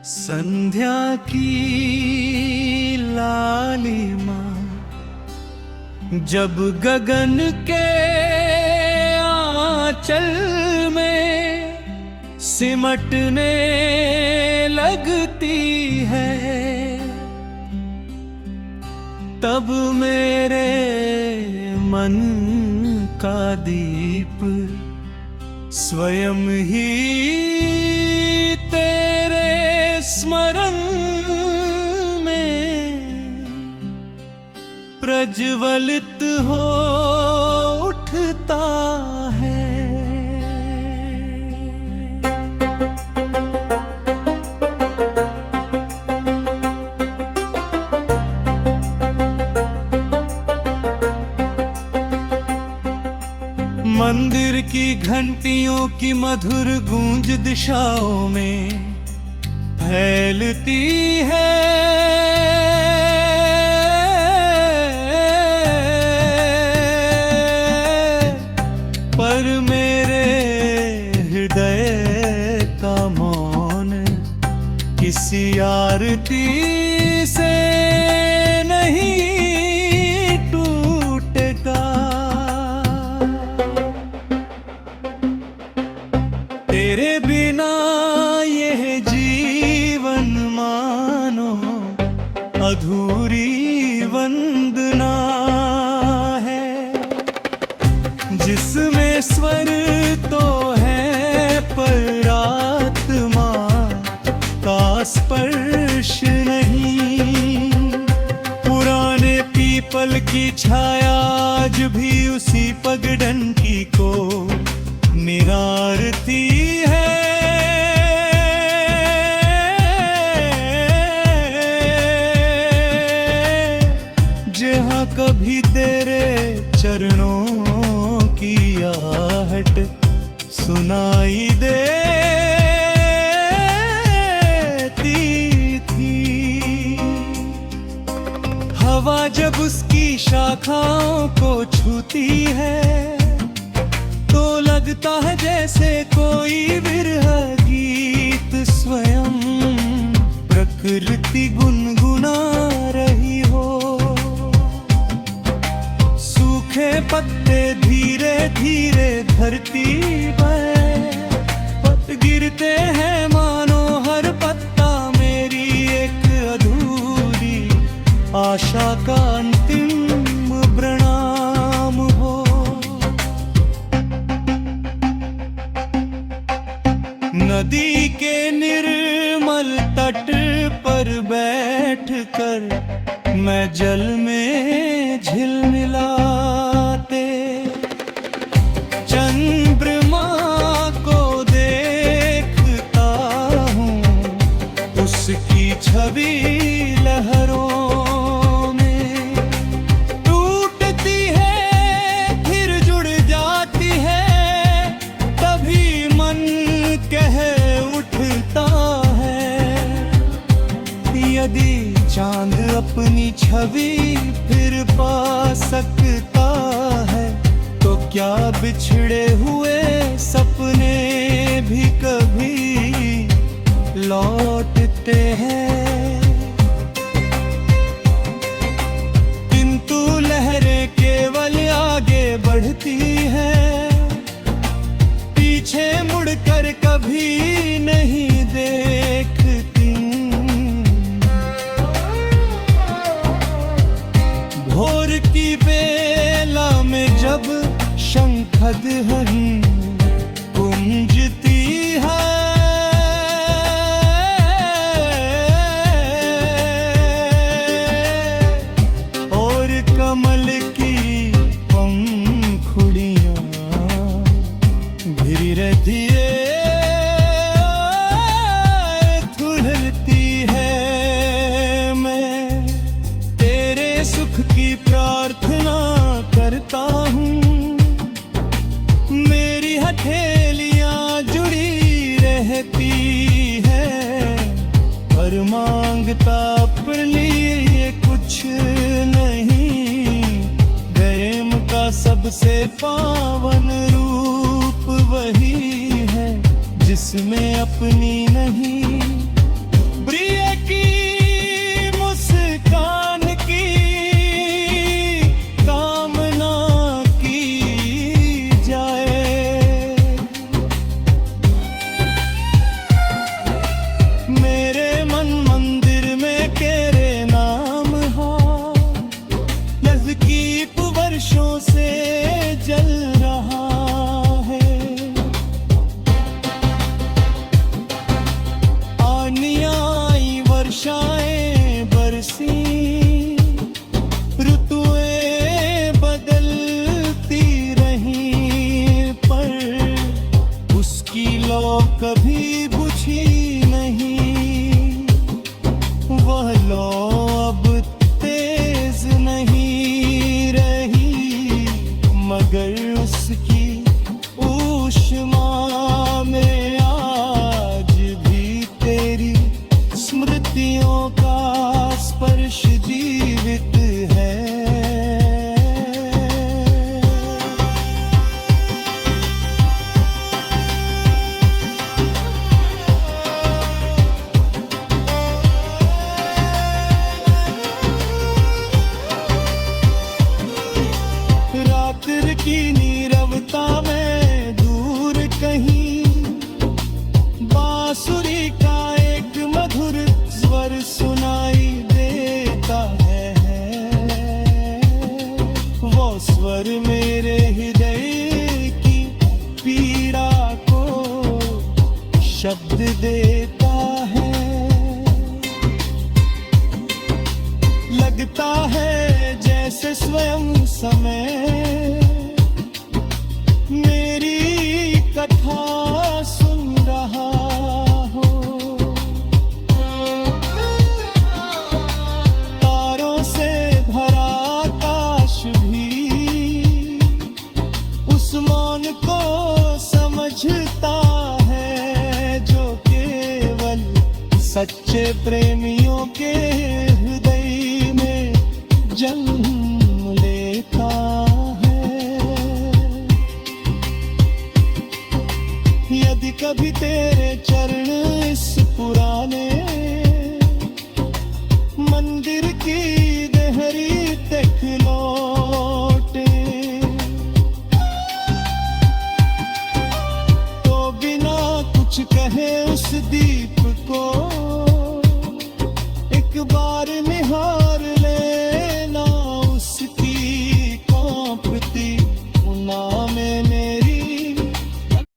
संध्या की लालिमा जब गगन के आंचल में सिमटने लगती है, तब मेरे मन का दीप स्वयं ही तेरे स्मरण में प्रज्वलित हो उठता है। मंदिर की घंटियों की मधुर गूंज दिशाओं में फैलती है, पर मेरे हृदय का मौन किसी आरती से नहीं टूटेगा। तेरे बिना यह जीवन मानो अधूरी वंदना है, जिसमें स्वर तो है पर आत्मा का स्पर्श नहीं। पुराने पीपल की छाया आज भी उसी पगडंडी को निरारती है। जहाँ कभी तेरे चरणों की आहट सुनाई देती थी, हवा जब उसकी शाखाओं को छूती है तो लगता है जैसे कोई विरह गीत स्वयं प्रकृति गुनगुना रही हो। सूखे पत्ते धीरे धीरे धरती पर पत गिरते हैं, मानो हर पत्ता मेरी एक अधूरी आशा का अंतिम प्रणाम हो। नदी के निर्मल तट पर बैठकर मैं जल में झिलमिलाते चंद्रमा को देखता हूँ, उसकी छवि लहरों में टूटती है फिर जुड़ जाती है, तभी मन कह उठता है, यदि चांद अपनी छवि फिर पा सकता है तो क्या बिछड़े हुए सपने भी कभी लौटते हैं। किंतु लहरें केवल आगे बढ़ती हैं, पीछे मुड़कर कभी नहीं देखती। भोर की बेला में जब शंखध्वनि गूंजती है, और कमल की पंखुड़ियां भिरी रहती है, धुलती है। मैं तेरे सुख की प्रार्थना करता हूँ, मेरी हथेलियां जुड़ी रहती है, पर मांगता अपने लिए कुछ नहीं। प्रेम का सबसे पावन रूप वही है जिसमें अपनी नहीं दर्द देता है। लगता है जैसे स्वयं समय मेरी कथा सुन रहा हो। तारों से भरा आकाश भी उस मौन को समझता है जो केवल सच्चे प्रेमियों के हृदय में जन्म लेता है। यदि कभी तेरे चरण इस पुराने मंदिर की देहरी तक लौटे तो बिना कुछ कहे